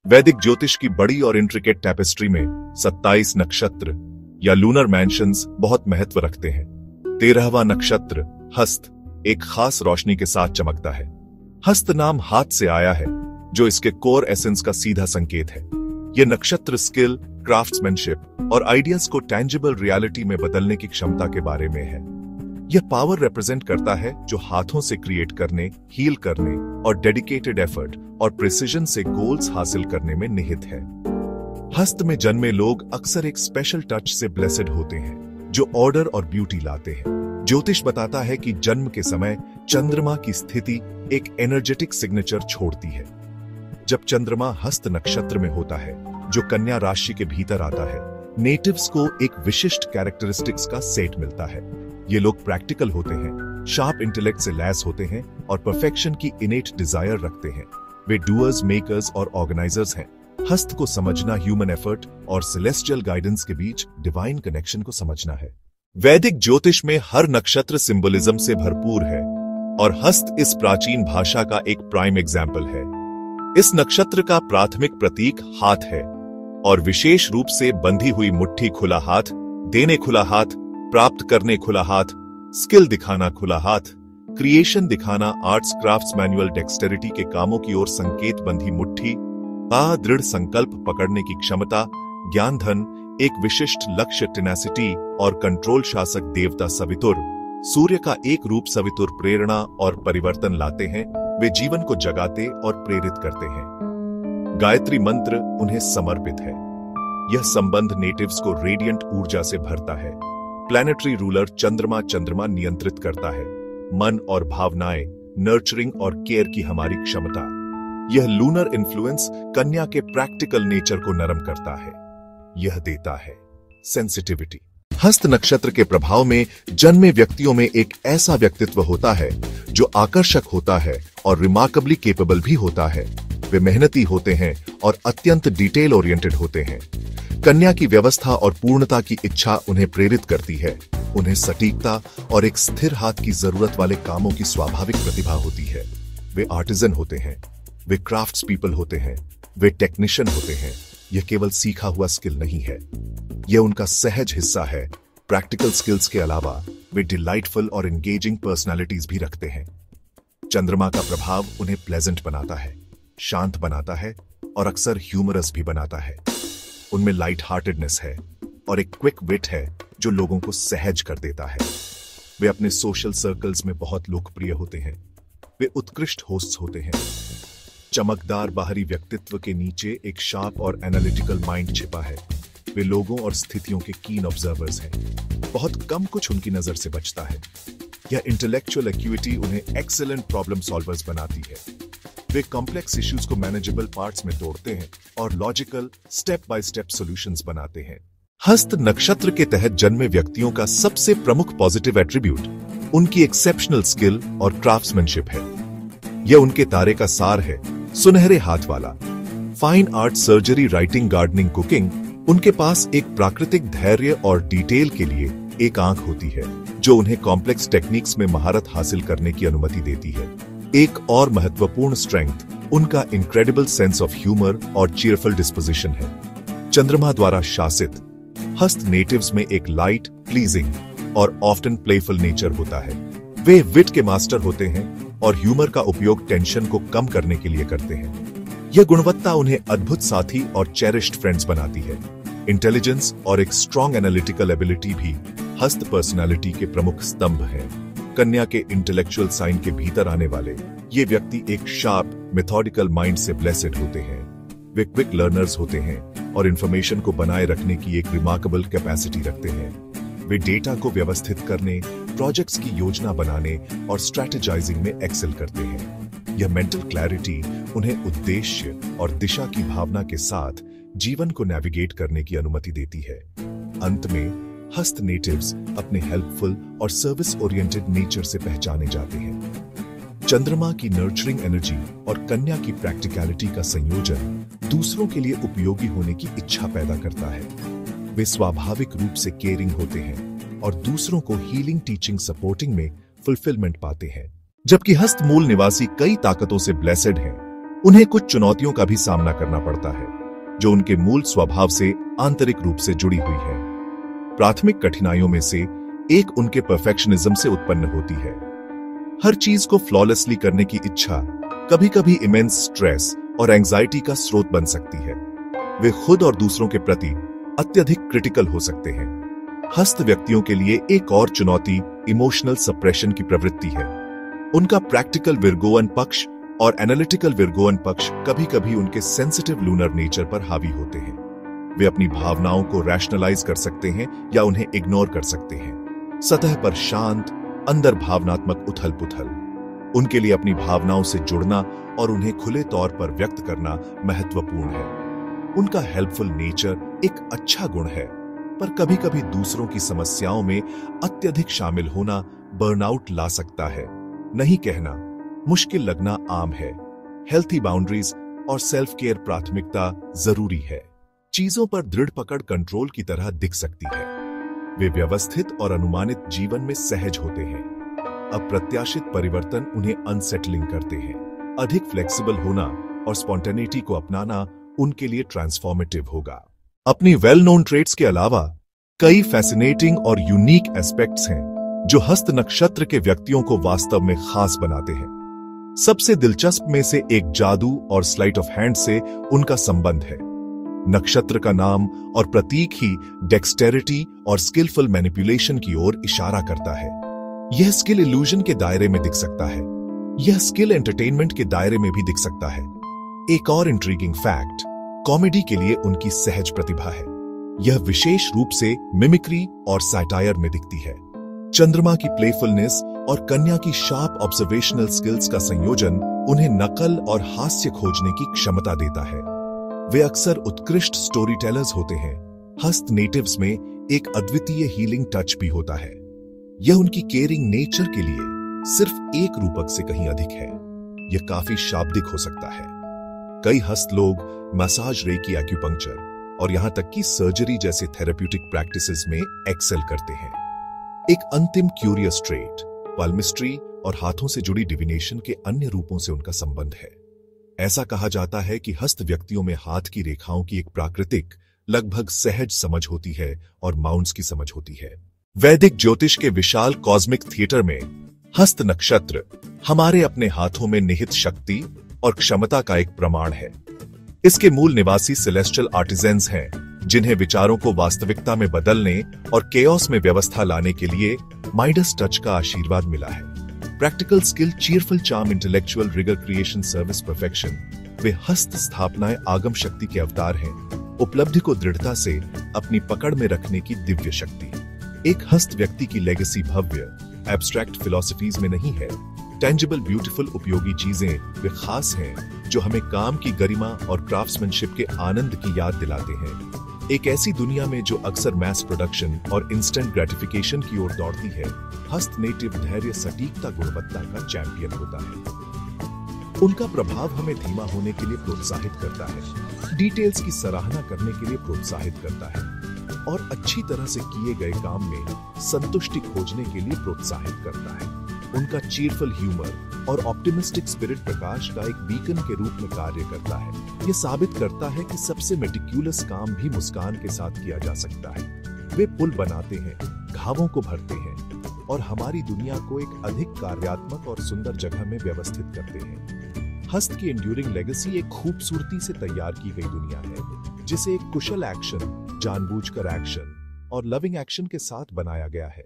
वैदिक ज्योतिष की बड़ी और इंट्रिकेट टैपेस्ट्री में 27 नक्षत्र या लूनर मैंशंस बहुत महत्व रखते हैं। 13वां नक्षत्र हस्त एक खास रोशनी के साथ चमकता है। हस्त नाम हाथ से आया है, जो इसके कोर एसेंस का सीधा संकेत है। यह नक्षत्र स्किल, क्राफ्ट्समैनशिप और आइडियाज को टैंजिबल रियलिटी में बदलने की क्षमता के बारे में है। यह पावर रिप्रेजेंट करता है जो हाथों से क्रिएट करने, हील करने और डेडिकेटेड एफर्ट और प्रिसिजन से गोल्स हासिल करने में निहित है। हस्त में जन्मे लोग अक्सर एक स्पेशल टच से ब्लेसेड होते हैं, जो ऑर्डर और ब्यूटी लाते हैं। ज्योतिष बताता है कि जन्म के समय चंद्रमा की स्थिति एक एनर्जेटिक सिग्नेचर छोड़ती है। जब चंद्रमा हस्त नक्षत्र में होता है, जो कन्या राशि के भीतर आता है, नेटिव्स को एक विशिष्ट कैरेक्टरिस्टिक्स का सेट मिलता है। ये लोग प्रैक्टिकल होते हैं, शार्प इंटेलेक्ट से लैस होते हैं और परफेक्शन की इनेट डिजायर रखते हैं। वे डूअर्स, मेकर्स और ऑर्गेनाइजर्स हैं। हस्त को समझना ह्यूमन एफर्ट और सेलेस्टियल गाइडेंस के बीच डिवाइन कनेक्शन को समझना है। वैदिक ज्योतिष में हर नक्षत्र सिंबलिज्म से भरपूर है और हस्त इस प्राचीन भाषा का एक प्राइम एग्जाम्पल है। इस नक्षत्र का प्राथमिक प्रतीक हाथ है और विशेष रूप से बंधी हुई मुट्ठी खुला हाथ, देने खुला हाथ, प्राप्त करने खुला हाथ, स्किल दिखाना खुला हाथ, क्रिएशन दिखाना, आर्ट्स क्राफ्ट्स, मैनुअल डेक्सटेरिटी के कामों की ओर संकेत, बंधी मुट्ठी का दृढ़ संकल्प, पकड़ने की क्षमता, ज्ञान धन, एक विशिष्ट लक्ष्य, टेनेसिटी और कंट्रोल, शासक देवता सवितुर, सूर्य का एक रूप सवितुर प्रेरणा और परिवर्तन लाते हैं। वे जीवन को जगाते और प्रेरित करते हैं। गायत्री मंत्र उन्हें समर्पित है। यह संबंध नेटिव्स को रेडियंट ऊर्जा से भरता है। प्लैनेटरी रूलर चंद्रमा नियंत्रित करता है। मन और भावनाएं, नर्चरिंग और केयर की हमारी क्षमता। यह लूनर इन्फ्लुएंस कन्या के प्रैक्टिकल नेचर को नरम करता है। यह देता है सेंसिटिविटी। हस्त नक्षत्र के प्रभाव में जन्मे व्यक्तियों में एक ऐसा व्यक्तित्व होता है जो आकर्षक होता है और रिमार्केबली केपेबल भी होता है। वे मेहनती होते हैं और अत्यंत डिटेल ओरिएंटेड होते हैं। कन्या की व्यवस्था और पूर्णता की इच्छा उन्हें प्रेरित करती है। उन्हें सटीकता और एक स्थिर हाथ की जरूरत वाले कामों की स्वाभाविक प्रतिभा होती है। वे आर्टिजन होते हैं, वे क्राफ्ट्स पीपल होते हैं, वे टेक्नीशियन होते हैं। यह केवल सीखा हुआ स्किल नहीं है, यह उनका सहज हिस्सा है। प्रैक्टिकल स्किल्स के अलावा वे डिलाइटफुल और एंगेजिंग पर्सनालिटीज भी रखते हैं। चंद्रमा का प्रभाव उन्हें प्लेजेंट बनाता है, शांत बनाता है और अक्सर ह्यूमरस भी बनाता है। उनमें लाइट हार्टेडनेस है और एक क्विक विट है जो लोगों को सहज कर देता है। वे अपने सोशल सर्कल्स में बहुत लोकप्रिय होते हैं। वे उत्कृष्ट होस्ट्स होते हैं। चमकदार बाहरी व्यक्तित्व के नीचे एक शार्प और एनालिटिकल माइंड छिपा है। वे लोगों और स्थितियों के कीन ऑब्जर्वर्स हैं। बहुत कम कुछ उनकी नजर से बचता है। यह इंटेलेक्चुअल एक्यूटी उन्हें एक्सीलेंट प्रॉब्लम सॉल्वर्स बनाती है। वे कॉम्प्लेक्स इश्यूज को मैनेजेबल पार्ट्स में तोड़ते हैं और logical step by step solutions बनाते हैं। हस्त नक्षत्र के तहत जन्मे व्यक्तियों का सबसे प्रमुख पॉजिटिव एट्रीब्यूट उनकी एक्सेप्शनल स्किल और क्राफ्ट्समैनशिप है। यह उनके तारे का सार है। सुनहरे हाथ वाला, fine art, surgery, writing, gardening, cooking. उनके पास एक प्राकृतिक धैर्य और डिटेल के लिए एक आंख होती है, जो उन्हें कॉम्प्लेक्स टेक्निक्स में महारत हासिल करने की अनुमति देती है। एक और महत्वपूर्ण स्ट्रेंथ उनका इनक्रेडिबल सेंस ऑफ ह्यूमर और चीयरफुल डिस्पोजिशन है। चंद्रमा द्वारा शासित हस्त नेटिव्स में एक लाइट, प्लीजिंग और ऑफ्टन प्लेफुल नेचर होता है। वे विट के मास्टर होते हैं और ह्यूमर का उपयोग टेंशन को कम करने के लिए करते हैं। यह गुणवत्ता उन्हें अद्भुत साथी और चेरिश्ड फ्रेंड्स बनाती है। इंटेलिजेंस और एक स्ट्रॉन्ग एनालिटिकल एबिलिटी भी हस्त पर्सनालिटी के प्रमुख स्तंभ हैं। कन्या के इंटेलेक्चुअल साइन के भीतर आने वाले ये व्यक्ति एक शार्प, मेथोडिकल माइंड से ब्लेसेड होते हैं। वे क्विक लर्नर्स होते हैं और इंफॉर्मेशन को बनाए रखने की एक रिमार्केबल कैपेसिटी रखते हैं। वे डेटा को व्यवस्थित करने, प्रोजेक्ट्स की योजना बनाने और स्ट्रैटेजाइजिंग में एक्सेल करते हैं। यह मेंटल क्लैरिटी उन्हें उद्देश्य और दिशा की भावना के साथ जीवन को नेविगेट करने की अनुमति देती है। अंत में हस्त नेटिव्स अपने हेल्पफुल और सर्विस ओरिएंटेड नेचर से पहचाने जाते हैं। चंद्रमा की नर्चरिंग एनर्जी और कन्या की प्रैक्टिकलिटी का संयोजन दूसरों के लिए उपयोगी होने की इच्छा पैदा करता है। वे स्वाभाविक रूप से केयरिंग होते हैं और दूसरों को हीलिंग, टीचिंग, सपोर्टिंग में फुलफिलमेंट पाते हैं। जबकि हस्त मूल निवासी कई ताकतों से ब्लेसेड हैं, उन्हें कुछ चुनौतियों का भी सामना करना पड़ता है जो उनके मूल स्वभाव से आंतरिक रूप से जुड़ी हुई है। प्राथमिक कठिनाइयों में से एक उनके परफेक्शनिज्म से उत्पन्न होती है। हर चीज को फ्लॉलेसली करने की इच्छा कभी कभी इमेंस स्ट्रेस और एंजाइटी का स्रोत बन सकती है। वे खुद और दूसरों के प्रति अत्यधिक क्रिटिकल हो सकते हैं। हस्त व्यक्तियों के लिए एक और चुनौती इमोशनल सप्रेशन की प्रवृत्ति है। उनका प्रैक्टिकल विर्गोअन पक्ष और एनालिटिकल विर्गोअन पक्ष कभी कभी उनके सेंसिटिव लूनर नेचर पर हावी होते हैं। वे अपनी भावनाओं को रैशनलाइज कर सकते हैं या उन्हें इग्नोर कर सकते हैं। सतह पर शांत, अंदर भावनात्मक उथल पुथल। उनके लिए अपनी भावनाओं से जुड़ना और उन्हें खुले तौर पर व्यक्त करना महत्वपूर्ण है। उनका हेल्पफुल नेचर एक अच्छा गुण है, पर कभी कभी दूसरों की समस्याओं में अत्यधिक शामिल होना बर्नआउट ला सकता है। नहीं कहना, मुश्किल लगना आम है। हेल्थी बाउंड्रीज और सेल्फ केयर प्राथमिकता जरूरी है। चीजों पर दृढ़ पकड़ कंट्रोल की तरह दिख सकती है। वे व्यवस्थित और अनुमानित जीवन में सहज होते हैं। अप्रत्याशित परिवर्तन उन्हें अनसेटलिंग करते हैं। अधिक फ्लेक्सिबल होना और स्पॉन्टेनिटी को अपनाना उनके लिए ट्रांसफॉर्मेटिव होगा। अपनी वेल नोन ट्रेट्स के अलावा कई फैसिनेटिंग और यूनिक एस्पेक्ट्स हैं जो हस्त नक्षत्र के व्यक्तियों को वास्तव में खास बनाते हैं। सबसे दिलचस्प में से एक जादू और स्लाइट ऑफ हैंड से उनका संबंध है। नक्षत्र का नाम और प्रतीक ही डेक्सटेरिटी और स्किलफुल मैनिपुलेशन की ओर इशारा करता है। यह स्किल इल्यूजन के दायरे में दिख सकता है। यह स्किल एंटरटेनमेंट के दायरे में भी दिख सकता है। एक और इंट्रीगिंग फैक्ट, कॉमेडी के लिए उनकी सहज प्रतिभा है। यह विशेष रूप से मिमिक्री और सैटायर में दिखती है। चंद्रमा की प्लेफुलनेस और कन्या की शार्प ऑब्जर्वेशनल स्किल्स का संयोजन उन्हें नकल और हास्य खोजने की क्षमता देता है। वे अक्सर उत्कृष्ट स्टोरी टेलर्स होते हैं। हस्त नेटिव्स में एक अद्वितीय हीलिंग टच भी होता है। यह उनकी केयरिंग नेचर के लिए सिर्फ एक रूपक से कहीं अधिक है। यह काफी शाब्दिक हो सकता है। कई हस्त लोग मसाज, रेकी, एक्यूपंक्चर और यहां तक कि सर्जरी जैसे थेरेप्यूटिक प्रैक्टिसेस में एक्सेल करते हैं। एक अंतिम क्यूरियस ट्रेट, पाल्मिस्ट्री और हाथों से जुड़ी डिविनेशन के अन्य रूपों से उनका संबंध है। ऐसा कहा जाता है कि हस्त व्यक्तियों में हाथ की रेखाओं की एक प्राकृतिक, लगभग सहज समझ होती है और माउंट्स की समझ होती है। वैदिक ज्योतिष के विशाल कॉस्मिक थिएटर में हस्त नक्षत्र हमारे अपने हाथों में निहित शक्ति और क्षमता का एक प्रमाण है। इसके मूल निवासी सेलेस्टियल आर्टिजेंस हैं, जिन्हें विचारों को वास्तविकता में बदलने और केओस में व्यवस्था लाने के लिए माइडस टच का आशीर्वाद मिला है। Practical skill, cheerful charm, intellectual rigour, creation, service, perfection, वे हस्त स्थापनाएं आगम शक्ति के अवतार हैं। उपलब्धि को दृढ़ता से अपनी पकड़ में रखने की दिव्य शक्ति। एक हस्त व्यक्ति की लेगेसी भव्य, एब्स्ट्रैक्ट फिलॉसफीज में नहीं है। टेंजिबल, ब्यूटीफुल, उपयोगी चीजें वे खास हैं जो हमें काम की गरिमा और क्राफ्ट्समैनशिप के आनंद की याद दिलाते हैं। एक ऐसी दुनिया में जो अक्सर मैस प्रोडक्शन और इंस्टेंट ग्रेटिफिकेशन की ओर दौड़ती है, हस्त नेटिव धैर्य, सटीकता, गुणवत्ता का चैंपियन होता है। उनका प्रभाव हमें धीमा होने के लिए प्रोत्साहित करता है, डिटेल्स की सराहना करने के लिए प्रोत्साहित करता है और अच्छी तरह से किए गए काम में संतुष्टि खोजने के लिए प्रोत्साहित करता है। उनका चीयरफुल ह्यूमर और ऑप्टिमिस्टिक स्पिरिट प्रकाश का एक बीकन के रूप में कार्य करता है। यह साबित करता है कि सबसे मेटिक्यूलस काम भी मुस्कान के साथ किया जा सकता है। वे पुल बनाते हैं, घावों को भरते हैं और हमारी दुनिया को एक अधिक कार्यात्मक और सुंदर जगह में व्यवस्थित करते हैं। हस्त की एंड्यूरिंग लेगेसी एक खूबसूरती से तैयार की गई दुनिया है, जिसे एक कुशल एक्शन, जानबूझकर एक्शन और लविंग एक्शन के साथ बनाया गया है।